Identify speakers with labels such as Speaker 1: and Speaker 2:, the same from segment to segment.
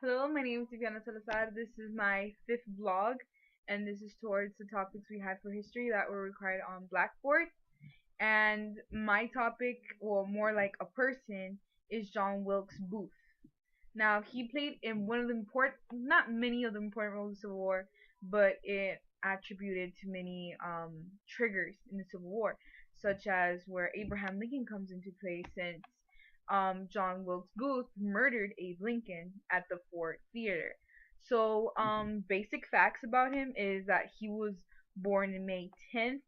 Speaker 1: Hello, my name is Viviana Salazar. This is my fifth vlog, and this is towards the topics we had for history that were required on Blackboard. And my topic, well, more like a person, is John Wilkes Booth. Now, he played in one of the important, not many of the important roles in the Civil War, but it attributed to many triggers in the Civil War, such as where Abraham Lincoln comes into play, since John Wilkes Booth murdered Abe Lincoln at the Ford Theater. So, basic facts about him is that he was born in May 10th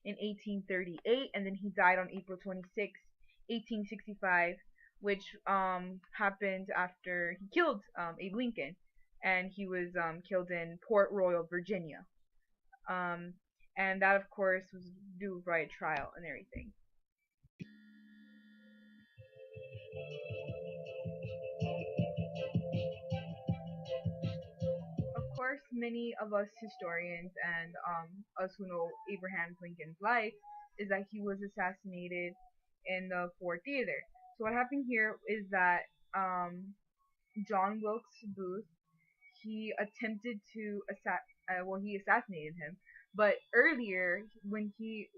Speaker 1: in 1838, and then he died on April 26th, 1865, which happened after he killed Abe Lincoln, and he was killed in Port Royal, Virginia. Um, and that, of course, was due by a trial and everything. Of course, many of us historians and us who know Abraham Lincoln's life is that he was assassinated in the Ford Theater. So what happened here is that John Wilkes Booth, he attempted to he assassinated him. But earlier,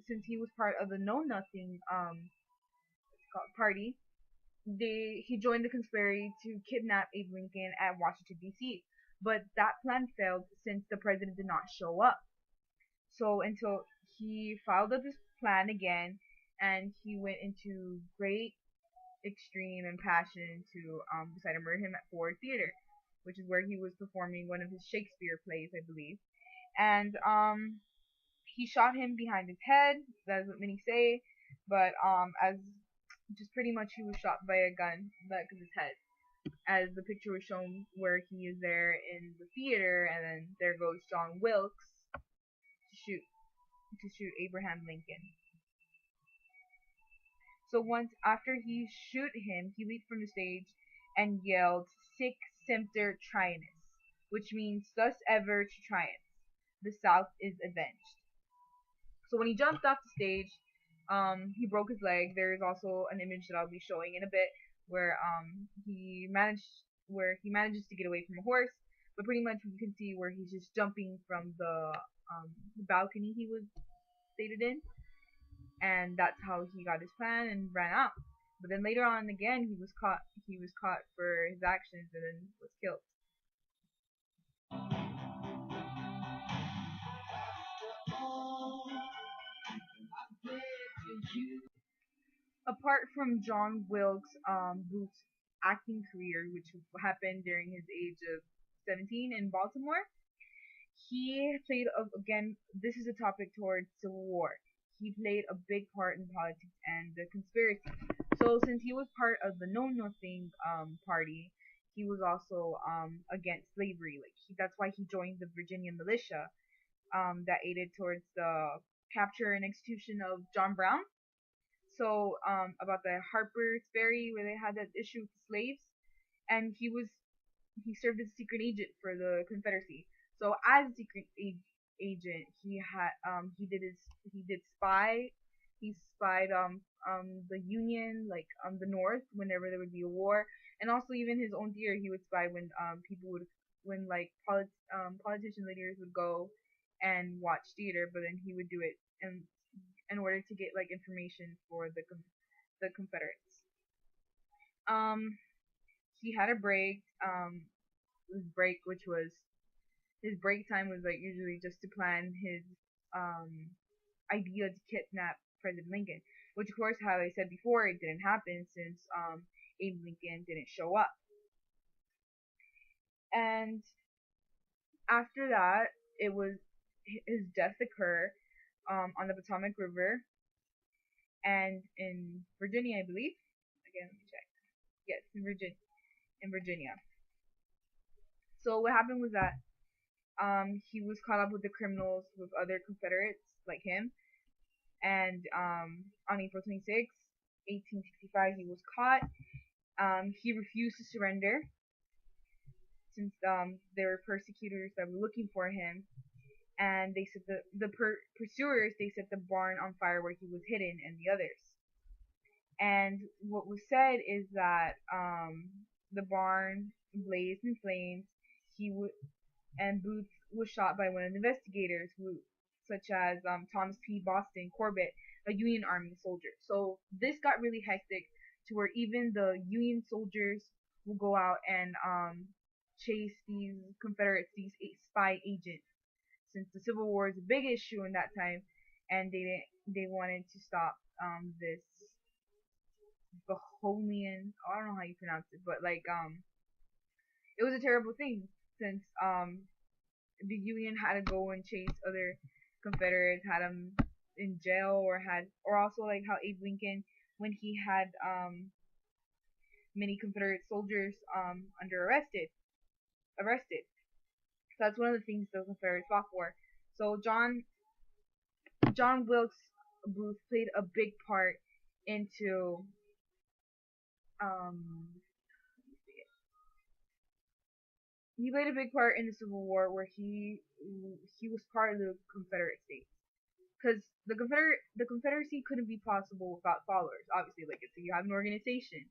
Speaker 1: since he was part of the Know Nothing party, he joined the conspiracy to kidnap Abe Lincoln at Washington D.C. But that plan failed since the president did not show up. So until he filed up his plan again, and he went into great extreme and passion to decide to murder him at Ford Theater, which is where he was performing one of his Shakespeare plays, I believe. And he shot him behind his head. That's what many say. But as just pretty much he was shot by a gun back of his head, as the picture was shown where he is there in the theater, and then there goes John Wilkes to shoot Abraham Lincoln. So once after he shoot him, he leaped from the stage and yelled, "Sic semper triunis," which means "thus ever to triumph. The South is avenged." So when he jumped off the stage, he broke his leg. There is also an image that I'll be showing in a bit where he manages to get away from a horse, but pretty much you can see where he's just jumping from the balcony he was stated in, and that's how he got his plan and ran out. But then later on again he was caught for his actions and then was killed. Apart from John Wilkes Booth's acting career, which happened during his age of 17 in Baltimore, he played again. This is a topic towards Civil War. He played a big part in politics and the conspiracy. So since he was part of the Know Nothing party, he was also against slavery. That's why he joined the Virginia militia that aided towards the capture and execution of John Brown. So about the Harper's Ferry where they had that issue with the slaves, and he served as a secret agent for the Confederacy. So as a secret agent, he spied the Union, the North, whenever there would be a war, and also even his own theater he would spy when politician leaders would go and watch theater, but then he would do it in order to get information for the Confederates. He had a break. His break time was usually just to plan his idea to kidnap President Lincoln, which of course, how I said before, it didn't happen since Abe Lincoln didn't show up. And after that, his death occurred on the Potomac River and in Virginia, I believe. Again, let me check. Yes, in Virginia. So what happened was that he was caught up with the criminals with other Confederates like him, and on April 26, 1865, he was caught. He refused to surrender since there were persecutors that were looking for him, and they set the pursuers, they set the barn on fire where he was hidden and the others. And what was said is that the barn blazed in flames. He would and Booth was shot by one of the investigators, such as Thomas P. Boston Corbett, a Union Army soldier. So this got really hectic to where even the Union soldiers will go out and chase these Confederates, these spy agents, since the Civil War is a big issue in that time, and they wanted to stop this Bohemian. I don't know how you pronounce it, but like it was a terrible thing since the Union had to go and chase other Confederates, had them in jail, or also like how Abe Lincoln, when he had many Confederate soldiers under arrested. So that's one of the things the Confederates fought for. So John Wilkes Booth played a big part into um he played a big part in the Civil War where he was part of the Confederate States. Because the Confederacy couldn't be possible without followers. Obviously, like if you have an organization,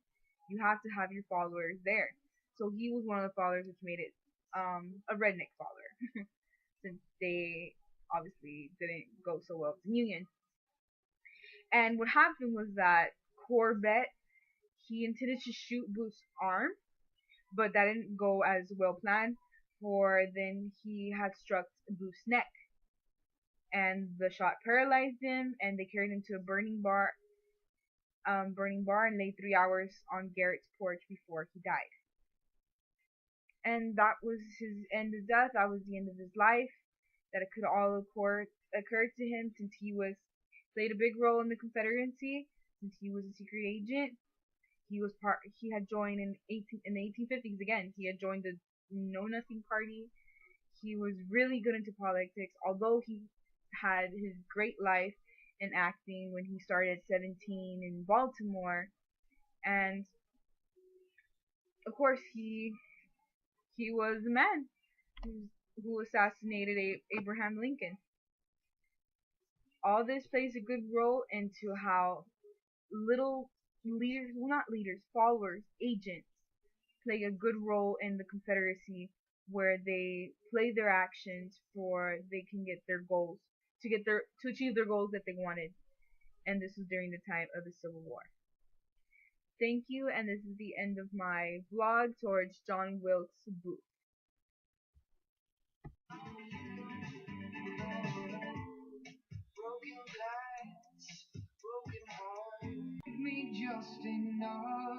Speaker 1: you have to have your followers there. So he was one of the followers, which made it a redneck follower, since they obviously didn't go so well with the Union. And what happened was that Corbett, he intended to shoot Booth's arm, but that didn't go as well planned. For then he had struck Booth's neck, and the shot paralyzed him, and they carried him to a burning bar, and laid 3 hours on Garrett's porch before he died. And that was his end of death. That was the end of his life. That it could all occur to him, since he was played a big role in the Confederacy, since he was a secret agent. He had joined in the 1850s again. He had joined the Know Nothing Party. He was really good into politics, although he had his great life in acting when he started at 17 in Baltimore. And of course he was the man who assassinated Abraham Lincoln. All this plays a good role into how little leaders, well, not leaders, followers, agents, play a good role in the Confederacy, where they play their actions for they can get their goals, to achieve their goals that they wanted. And this was during the time of the Civil War. Thank you, and this is the end of my vlog towards John Wilkes Booth. Broken glass, broken heart, me just enough.